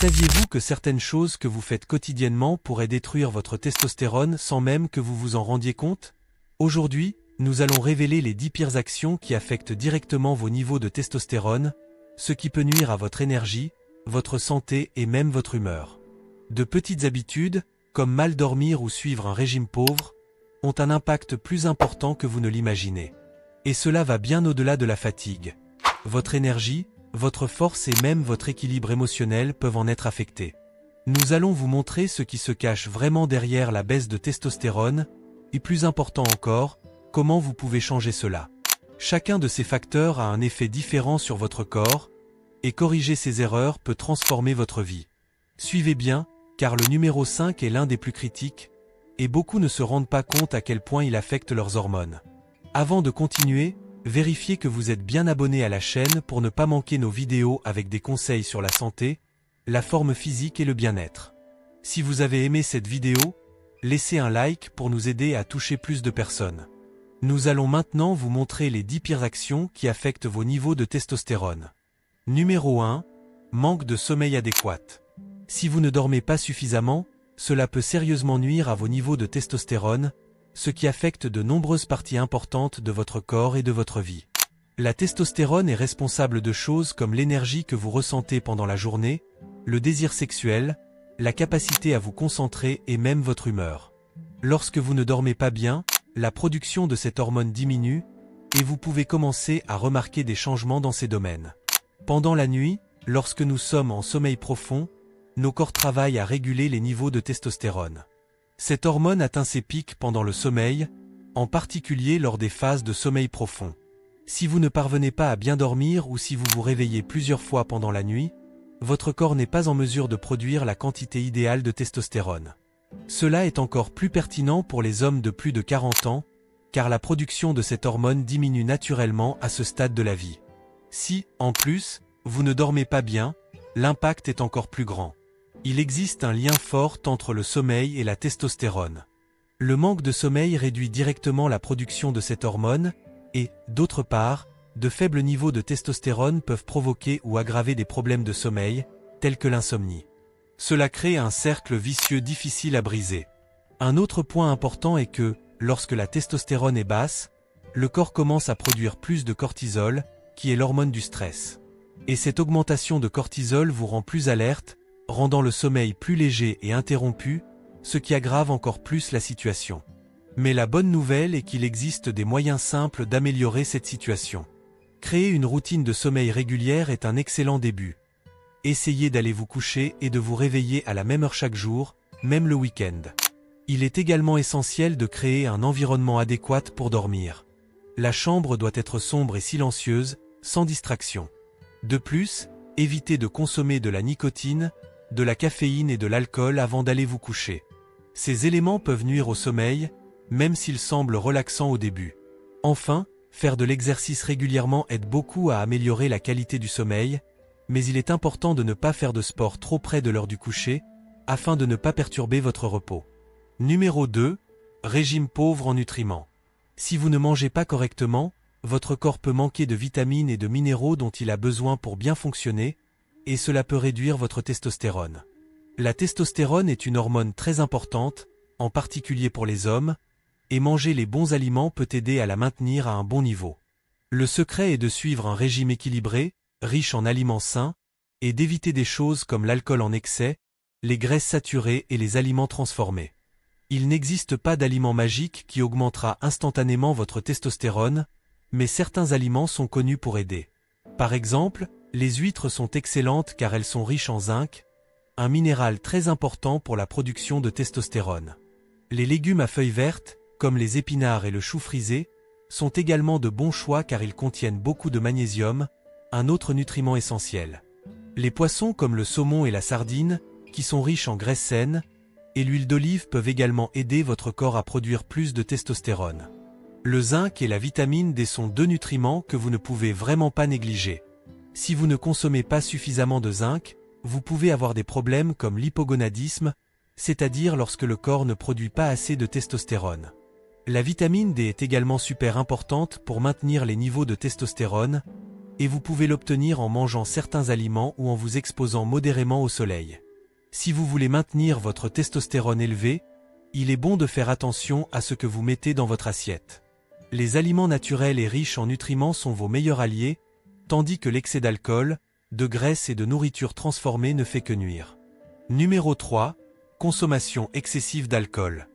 Saviez-vous que certaines choses que vous faites quotidiennement pourraient détruire votre testostérone sans même que vous vous en rendiez compte? Aujourd'hui, nous allons révéler les 10 pires actions qui affectent directement vos niveaux de testostérone, ce qui peut nuire à votre énergie, votre santé et même votre humeur. De petites habitudes, comme mal dormir ou suivre un régime pauvre, ont un impact plus important que vous ne l'imaginez. Et cela va bien au-delà de la fatigue. Votre énergie, votre force et même votre équilibre émotionnel peuvent en être affectés. Nous allons vous montrer ce qui se cache vraiment derrière la baisse de testostérone, et plus important encore, comment vous pouvez changer cela. Chacun de ces facteurs a un effet différent sur votre corps, et corriger ces erreurs peut transformer votre vie. Suivez bien, car le numéro 5 est l'un des plus critiques, et beaucoup ne se rendent pas compte à quel point il affecte leurs hormones. Avant de continuer, vérifiez que vous êtes bien abonné à la chaîne pour ne pas manquer nos vidéos avec des conseils sur la santé, la forme physique et le bien-être. Si vous avez aimé cette vidéo, laissez un like pour nous aider à toucher plus de personnes. Nous allons maintenant vous montrer les 10 pires actions qui affectent vos niveaux de testostérone. Numéro 1. Manque de sommeil adéquat. Si vous ne dormez pas suffisamment, cela peut sérieusement nuire à vos niveaux de testostérone, ce qui affecte de nombreuses parties importantes de votre corps et de votre vie. La testostérone est responsable de choses comme l'énergie que vous ressentez pendant la journée, le désir sexuel, la capacité à vous concentrer et même votre humeur. Lorsque vous ne dormez pas bien, la production de cette hormone diminue, et vous pouvez commencer à remarquer des changements dans ces domaines. Pendant la nuit, lorsque nous sommes en sommeil profond, nos corps travaillent à réguler les niveaux de testostérone. Cette hormone atteint ses pics pendant le sommeil, en particulier lors des phases de sommeil profond. Si vous ne parvenez pas à bien dormir ou si vous vous réveillez plusieurs fois pendant la nuit, votre corps n'est pas en mesure de produire la quantité idéale de testostérone. Cela est encore plus pertinent pour les hommes de plus de 40 ans, car la production de cette hormone diminue naturellement à ce stade de la vie. Si, en plus, vous ne dormez pas bien, l'impact est encore plus grand. Il existe un lien fort entre le sommeil et la testostérone. Le manque de sommeil réduit directement la production de cette hormone et, d'autre part, de faibles niveaux de testostérone peuvent provoquer ou aggraver des problèmes de sommeil, tels que l'insomnie. Cela crée un cercle vicieux difficile à briser. Un autre point important est que, lorsque la testostérone est basse, le corps commence à produire plus de cortisol, qui est l'hormone du stress. Et cette augmentation de cortisol vous rend plus alerte, rendant le sommeil plus léger et interrompu, ce qui aggrave encore plus la situation. Mais la bonne nouvelle est qu'il existe des moyens simples d'améliorer cette situation. Créer une routine de sommeil régulière est un excellent début. Essayez d'aller vous coucher et de vous réveiller à la même heure chaque jour, même le week-end. Il est également essentiel de créer un environnement adéquat pour dormir. La chambre doit être sombre et silencieuse, sans distraction. De plus, évitez de consommer de la nicotine, de la caféine et de l'alcool avant d'aller vous coucher. Ces éléments peuvent nuire au sommeil, même s'ils semblent relaxants au début. Enfin, faire de l'exercice régulièrement aide beaucoup à améliorer la qualité du sommeil, mais il est important de ne pas faire de sport trop près de l'heure du coucher, afin de ne pas perturber votre repos. Numéro 2. Régime pauvre en nutriments. Si vous ne mangez pas correctement, votre corps peut manquer de vitamines et de minéraux dont il a besoin pour bien fonctionner, et cela peut réduire votre testostérone. La testostérone est une hormone très importante, en particulier pour les hommes, et manger les bons aliments peut aider à la maintenir à un bon niveau. Le secret est de suivre un régime équilibré, riche en aliments sains, et d'éviter des choses comme l'alcool en excès, les graisses saturées et les aliments transformés. Il n'existe pas d'aliment magique qui augmentera instantanément votre testostérone, mais certains aliments sont connus pour aider. Par exemple, les huîtres sont excellentes car elles sont riches en zinc, un minéral très important pour la production de testostérone. Les légumes à feuilles vertes, comme les épinards et le chou frisé, sont également de bons choix car ils contiennent beaucoup de magnésium, un autre nutriment essentiel. Les poissons comme le saumon et la sardine, qui sont riches en graisses saines, et l'huile d'olive peuvent également aider votre corps à produire plus de testostérone. Le zinc et la vitamine D sont deux nutriments que vous ne pouvez vraiment pas négliger. Si vous ne consommez pas suffisamment de zinc, vous pouvez avoir des problèmes comme l'hypogonadisme, c'est-à-dire lorsque le corps ne produit pas assez de testostérone. La vitamine D est également super importante pour maintenir les niveaux de testostérone, et vous pouvez l'obtenir en mangeant certains aliments ou en vous exposant modérément au soleil. Si vous voulez maintenir votre testostérone élevé, il est bon de faire attention à ce que vous mettez dans votre assiette. Les aliments naturels et riches en nutriments sont vos meilleurs alliés, tandis que l'excès d'alcool, de graisse et de nourriture transformée ne fait que nuire. Numéro 3. Consommation excessive d'alcool.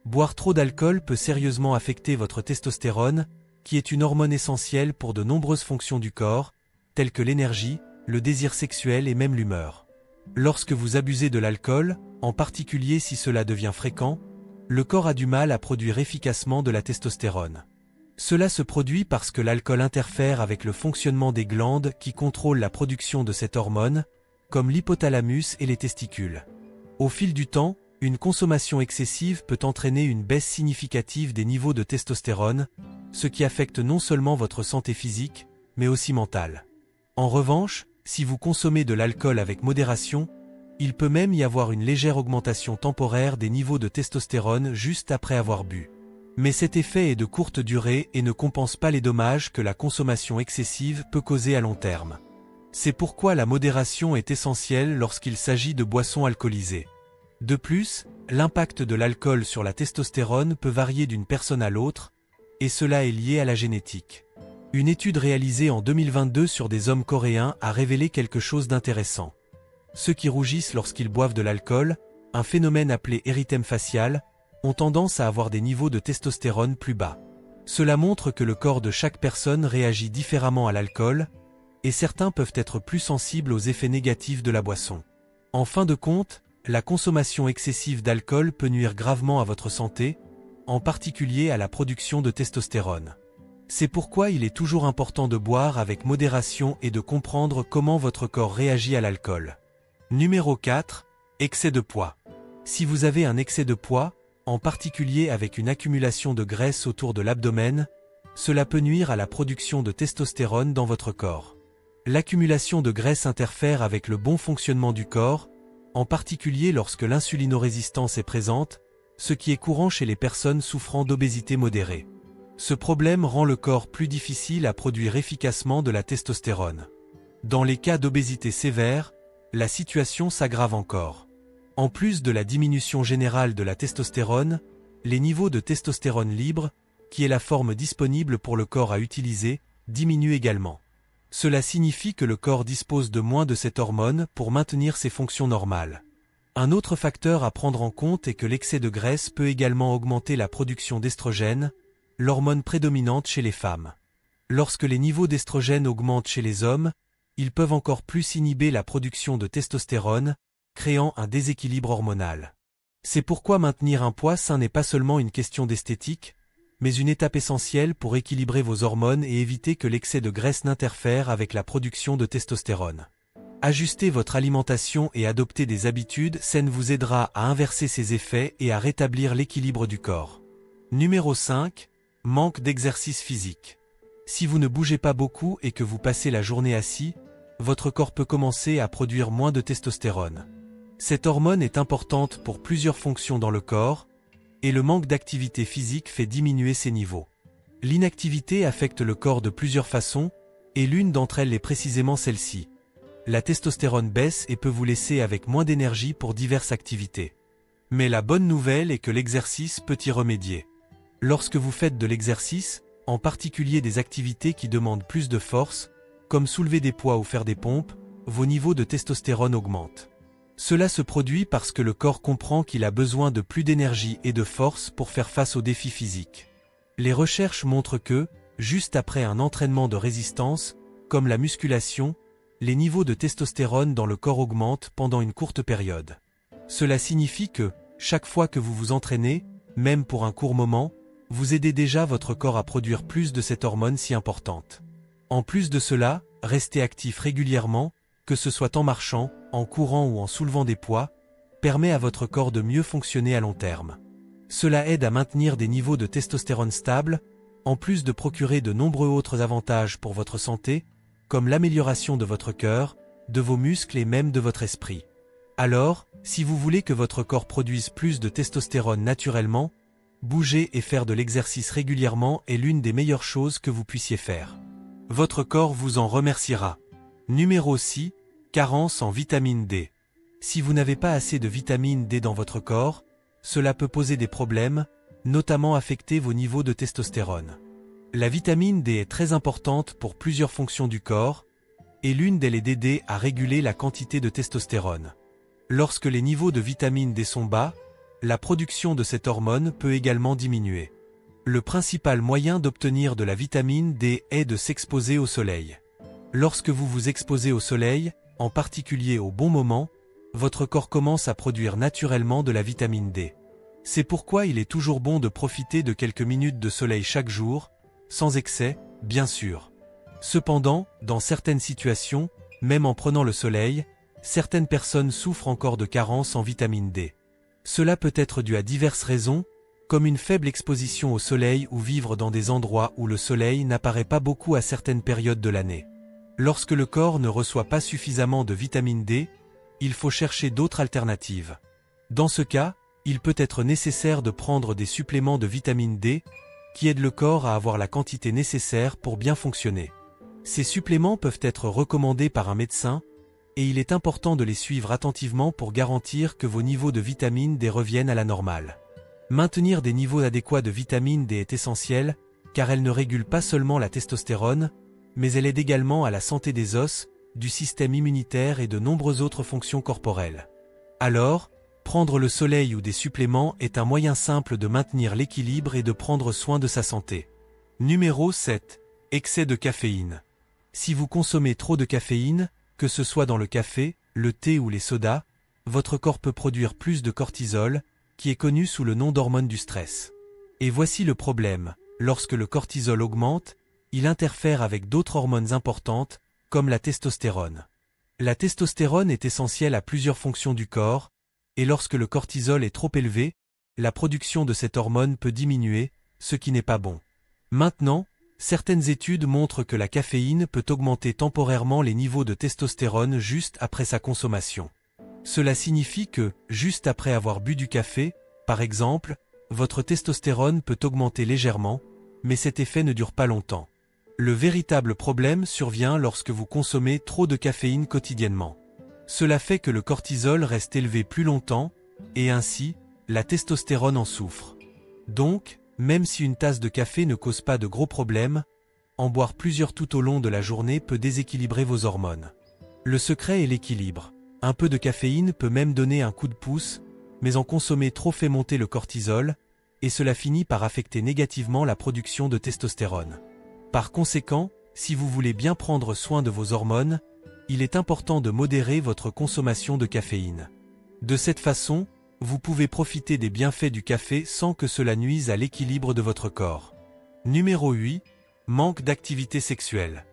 Boire trop d'alcool peut sérieusement affecter votre testostérone, qui est une hormone essentielle pour de nombreuses fonctions du corps, telles que l'énergie, le désir sexuel et même l'humeur. Lorsque vous abusez de l'alcool, en particulier si cela devient fréquent, le corps a du mal à produire efficacement de la testostérone. Cela se produit parce que l'alcool interfère avec le fonctionnement des glandes qui contrôlent la production de cette hormone, comme l'hypothalamus et les testicules. Au fil du temps, une consommation excessive peut entraîner une baisse significative des niveaux de testostérone, ce qui affecte non seulement votre santé physique, mais aussi mentale. En revanche, si vous consommez de l'alcool avec modération, il peut même y avoir une légère augmentation temporaire des niveaux de testostérone juste après avoir bu. Mais cet effet est de courte durée et ne compense pas les dommages que la consommation excessive peut causer à long terme. C'est pourquoi la modération est essentielle lorsqu'il s'agit de boissons alcoolisées. De plus, l'impact de l'alcool sur la testostérone peut varier d'une personne à l'autre, et cela est lié à la génétique. Une étude réalisée en 2022 sur des hommes coréens a révélé quelque chose d'intéressant. Ceux qui rougissent lorsqu'ils boivent de l'alcool, un phénomène appelé érythème facial, ont tendance à avoir des niveaux de testostérone plus bas. Cela montre que le corps de chaque personne réagit différemment à l'alcool, et certains peuvent être plus sensibles aux effets négatifs de la boisson. En fin de compte, la consommation excessive d'alcool peut nuire gravement à votre santé, en particulier à la production de testostérone. C'est pourquoi il est toujours important de boire avec modération et de comprendre comment votre corps réagit à l'alcool. Numéro 4. Excès de poids. Si vous avez un excès de poids, en particulier avec une accumulation de graisse autour de l'abdomen, cela peut nuire à la production de testostérone dans votre corps. L'accumulation de graisse interfère avec le bon fonctionnement du corps, en particulier lorsque l'insulinorésistance est présente, ce qui est courant chez les personnes souffrant d'obésité modérée. Ce problème rend le corps plus difficile à produire efficacement de la testostérone. Dans les cas d'obésité sévère, la situation s'aggrave encore. En plus de la diminution générale de la testostérone, les niveaux de testostérone libre, qui est la forme disponible pour le corps à utiliser, diminuent également. Cela signifie que le corps dispose de moins de cette hormone pour maintenir ses fonctions normales. Un autre facteur à prendre en compte est que l'excès de graisse peut également augmenter la production d'estrogène, l'hormone prédominante chez les femmes. Lorsque les niveaux d'estrogène augmentent chez les hommes, ils peuvent encore plus inhiber la production de testostérone, créant un déséquilibre hormonal. C'est pourquoi maintenir un poids sain n'est pas seulement une question d'esthétique, mais une étape essentielle pour équilibrer vos hormones et éviter que l'excès de graisse n'interfère avec la production de testostérone. Ajuster votre alimentation et adopter des habitudes saines vous aidera à inverser ces effets et à rétablir l'équilibre du corps. Numéro 5. Manque d'exercice physique. Si vous ne bougez pas beaucoup et que vous passez la journée assis, votre corps peut commencer à produire moins de testostérone. Cette hormone est importante pour plusieurs fonctions dans le corps, et le manque d'activité physique fait diminuer ses niveaux. L'inactivité affecte le corps de plusieurs façons, et l'une d'entre elles est précisément celle-ci. La testostérone baisse et peut vous laisser avec moins d'énergie pour diverses activités. Mais la bonne nouvelle est que l'exercice peut y remédier. Lorsque vous faites de l'exercice, en particulier des activités qui demandent plus de force, comme soulever des poids ou faire des pompes, vos niveaux de testostérone augmentent. Cela se produit parce que le corps comprend qu'il a besoin de plus d'énergie et de force pour faire face aux défis physiques. Les recherches montrent que, juste après un entraînement de résistance, comme la musculation, les niveaux de testostérone dans le corps augmentent pendant une courte période. Cela signifie que, chaque fois que vous vous entraînez, même pour un court moment, vous aidez déjà votre corps à produire plus de cette hormone si importante. En plus de cela, rester actif régulièrement, que ce soit en marchant, en courant ou en soulevant des poids, permet à votre corps de mieux fonctionner à long terme. Cela aide à maintenir des niveaux de testostérone stables, en plus de procurer de nombreux autres avantages pour votre santé, comme l'amélioration de votre cœur, de vos muscles et même de votre esprit. Alors, si vous voulez que votre corps produise plus de testostérone naturellement, bouger et faire de l'exercice régulièrement est l'une des meilleures choses que vous puissiez faire. Votre corps vous en remerciera. Numéro 6, carence en vitamine D. Si vous n'avez pas assez de vitamine D dans votre corps, cela peut poser des problèmes, notamment affecter vos niveaux de testostérone. La vitamine D est très importante pour plusieurs fonctions du corps, et l'une d'elles est d'aider à réguler la quantité de testostérone. Lorsque les niveaux de vitamine D sont bas, la production de cette hormone peut également diminuer. Le principal moyen d'obtenir de la vitamine D est de s'exposer au soleil. Lorsque vous vous exposez au soleil, en particulier au bon moment, votre corps commence à produire naturellement de la vitamine D. C'est pourquoi il est toujours bon de profiter de quelques minutes de soleil chaque jour, sans excès, bien sûr. Cependant, dans certaines situations, même en prenant le soleil, certaines personnes souffrent encore de carence en vitamine D. Cela peut être dû à diverses raisons, comme une faible exposition au soleil ou vivre dans des endroits où le soleil n'apparaît pas beaucoup à certaines périodes de l'année. Lorsque le corps ne reçoit pas suffisamment de vitamine D, il faut chercher d'autres alternatives. Dans ce cas, il peut être nécessaire de prendre des suppléments de vitamine D, qui aident le corps à avoir la quantité nécessaire pour bien fonctionner. Ces suppléments peuvent être recommandés par un médecin, et il est important de les suivre attentivement pour garantir que vos niveaux de vitamine D reviennent à la normale. Maintenir des niveaux adéquats de vitamine D est essentiel, car elle ne régule pas seulement la testostérone, mais elle aide également à la santé des os, du système immunitaire et de nombreuses autres fonctions corporelles. Alors, prendre le soleil ou des suppléments est un moyen simple de maintenir l'équilibre et de prendre soin de sa santé. Numéro 7. Excès de caféine. Si vous consommez trop de caféine, que ce soit dans le café, le thé ou les sodas, votre corps peut produire plus de cortisol, qui est connu sous le nom d'hormone du stress. Et voici le problème, lorsque le cortisol augmente, il interfère avec d'autres hormones importantes, comme la testostérone. La testostérone est essentielle à plusieurs fonctions du corps, et lorsque le cortisol est trop élevé, la production de cette hormone peut diminuer, ce qui n'est pas bon. Maintenant, certaines études montrent que la caféine peut augmenter temporairement les niveaux de testostérone juste après sa consommation. Cela signifie que, juste après avoir bu du café, par exemple, votre testostérone peut augmenter légèrement, mais cet effet ne dure pas longtemps. Le véritable problème survient lorsque vous consommez trop de caféine quotidiennement. Cela fait que le cortisol reste élevé plus longtemps, et ainsi, la testostérone en souffre. Donc, même si une tasse de café ne cause pas de gros problèmes, en boire plusieurs tout au long de la journée peut déséquilibrer vos hormones. Le secret est l'équilibre. Un peu de caféine peut même donner un coup de pouce, mais en consommer trop fait monter le cortisol, et cela finit par affecter négativement la production de testostérone. Par conséquent, si vous voulez bien prendre soin de vos hormones, il est important de modérer votre consommation de caféine. De cette façon, vous pouvez profiter des bienfaits du café sans que cela nuise à l'équilibre de votre corps. Numéro 8. Manque d'activité sexuelle.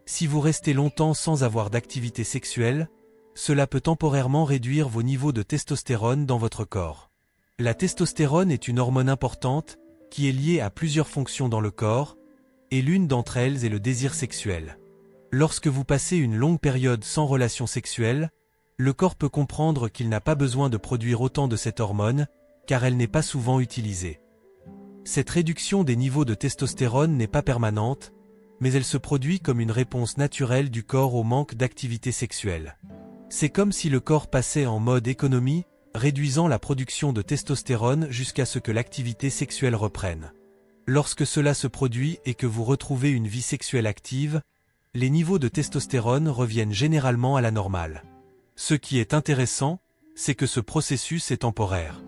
Si vous restez longtemps sans avoir d'activité sexuelle, cela peut temporairement réduire vos niveaux de testostérone dans votre corps. La testostérone est une hormone importante, qui est liée à plusieurs fonctions dans le corps, et l'une d'entre elles est le désir sexuel. Lorsque vous passez une longue période sans relation sexuelle, le corps peut comprendre qu'il n'a pas besoin de produire autant de cette hormone, car elle n'est pas souvent utilisée. Cette réduction des niveaux de testostérone n'est pas permanente, mais elle se produit comme une réponse naturelle du corps au manque d'activité sexuelle. C'est comme si le corps passait en mode économie, réduisant la production de testostérone jusqu'à ce que l'activité sexuelle reprenne. Lorsque cela se produit et que vous retrouvez une vie sexuelle active, les niveaux de testostérone reviennent généralement à la normale. Ce qui est intéressant, c'est que ce processus est temporaire.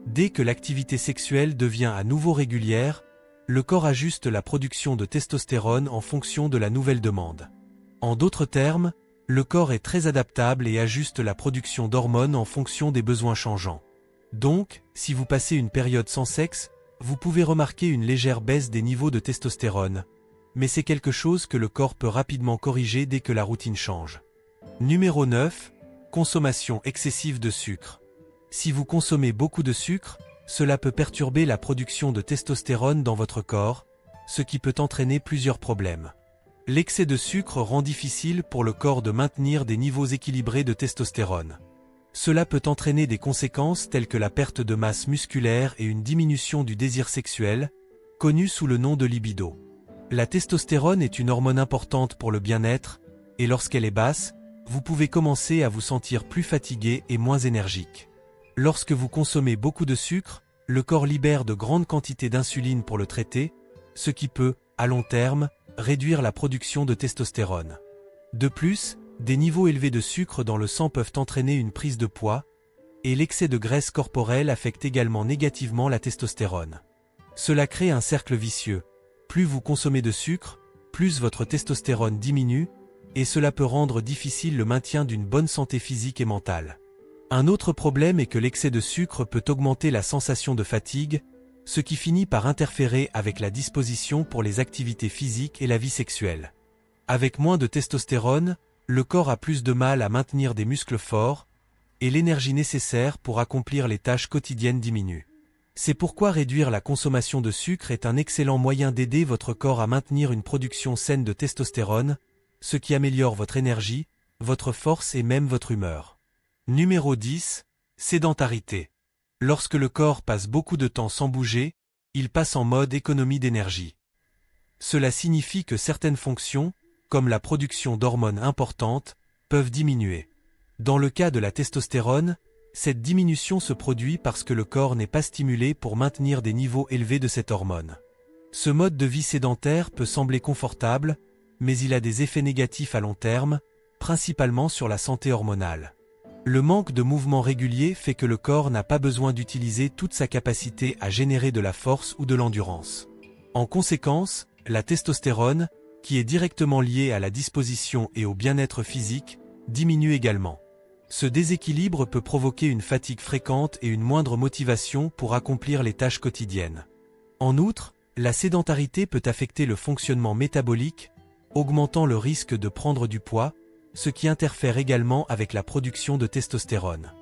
Dès que l'activité sexuelle devient à nouveau régulière, le corps ajuste la production de testostérone en fonction de la nouvelle demande. En d'autres termes, le corps est très adaptable et ajuste la production d'hormones en fonction des besoins changeants. Donc, si vous passez une période sans sexe, vous pouvez remarquer une légère baisse des niveaux de testostérone, mais c'est quelque chose que le corps peut rapidement corriger dès que la routine change. Numéro 9. Consommation excessive de sucre. Si vous consommez beaucoup de sucre, cela peut perturber la production de testostérone dans votre corps, ce qui peut entraîner plusieurs problèmes. L'excès de sucre rend difficile pour le corps de maintenir des niveaux équilibrés de testostérone. Cela peut entraîner des conséquences telles que la perte de masse musculaire et une diminution du désir sexuel, connue sous le nom de libido. La testostérone est une hormone importante pour le bien-être, et lorsqu'elle est basse, vous pouvez commencer à vous sentir plus fatigué et moins énergique. Lorsque vous consommez beaucoup de sucre, le corps libère de grandes quantités d'insuline pour le traiter, ce qui peut, à long terme, réduire la production de testostérone. De plus, des niveaux élevés de sucre dans le sang peuvent entraîner une prise de poids, et l'excès de graisse corporelle affecte également négativement la testostérone. Cela crée un cercle vicieux. Plus vous consommez de sucre, plus votre testostérone diminue, et cela peut rendre difficile le maintien d'une bonne santé physique et mentale. Un autre problème est que l'excès de sucre peut augmenter la sensation de fatigue, ce qui finit par interférer avec la disposition pour les activités physiques et la vie sexuelle. Avec moins de testostérone, le corps a plus de mal à maintenir des muscles forts, et l'énergie nécessaire pour accomplir les tâches quotidiennes diminue. C'est pourquoi réduire la consommation de sucre est un excellent moyen d'aider votre corps à maintenir une production saine de testostérone, ce qui améliore votre énergie, votre force et même votre humeur. Numéro 10. Sédentarité. Lorsque le corps passe beaucoup de temps sans bouger, il passe en mode économie d'énergie. Cela signifie que certaines fonctions, comme la production d'hormones importantes, peuvent diminuer. Dans le cas de la testostérone, cette diminution se produit parce que le corps n'est pas stimulé pour maintenir des niveaux élevés de cette hormone. Ce mode de vie sédentaire peut sembler confortable, mais il a des effets négatifs à long terme, principalement sur la santé hormonale. Le manque de mouvement régulier fait que le corps n'a pas besoin d'utiliser toute sa capacité à générer de la force ou de l'endurance. En conséquence, la testostérone, qui est directement liée à la disposition et au bien-être physique, diminue également. Ce déséquilibre peut provoquer une fatigue fréquente et une moindre motivation pour accomplir les tâches quotidiennes. En outre, la sédentarité peut affecter le fonctionnement métabolique, augmentant le risque de prendre du poids, ce qui interfère également avec la production de testostérone.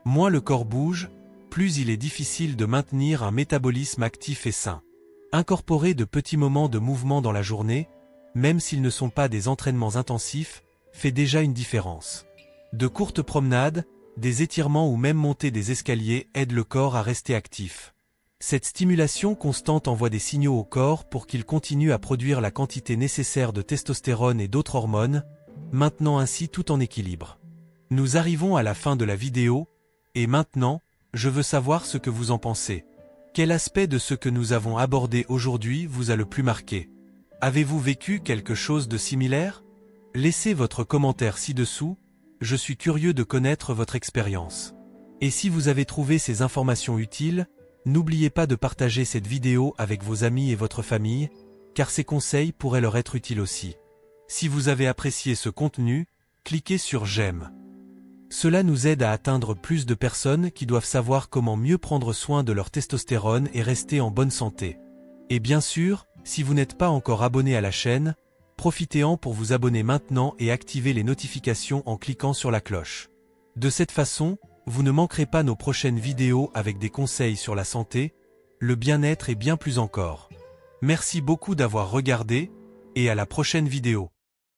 Moins le corps bouge, plus il est difficile de maintenir un métabolisme actif et sain. Incorporer de petits moments de mouvement dans la journée, même s'ils ne sont pas des entraînements intensifs, fait déjà une différence. De courtes promenades, des étirements ou même monter des escaliers aident le corps à rester actif. Cette stimulation constante envoie des signaux au corps pour qu'il continue à produire la quantité nécessaire de testostérone et d'autres hormones, maintenant ainsi tout en équilibre. Nous arrivons à la fin de la vidéo, et maintenant, je veux savoir ce que vous en pensez. Quel aspect de ce que nous avons abordé aujourd'hui vous a le plus marqué? Avez-vous vécu quelque chose de similaire? Laissez votre commentaire ci-dessous, je suis curieux de connaître votre expérience. Et si vous avez trouvé ces informations utiles, n'oubliez pas de partager cette vidéo avec vos amis et votre famille, car ces conseils pourraient leur être utiles aussi. Si vous avez apprécié ce contenu, cliquez sur j'aime. Cela nous aide à atteindre plus de personnes qui doivent savoir comment mieux prendre soin de leur testostérone et rester en bonne santé. Et bien sûr, si vous n'êtes pas encore abonné à la chaîne, profitez-en pour vous abonner maintenant et activer les notifications en cliquant sur la cloche. De cette façon, vous ne manquerez pas nos prochaines vidéos avec des conseils sur la santé, le bien-être et bien plus encore. Merci beaucoup d'avoir regardé, et à la prochaine vidéo.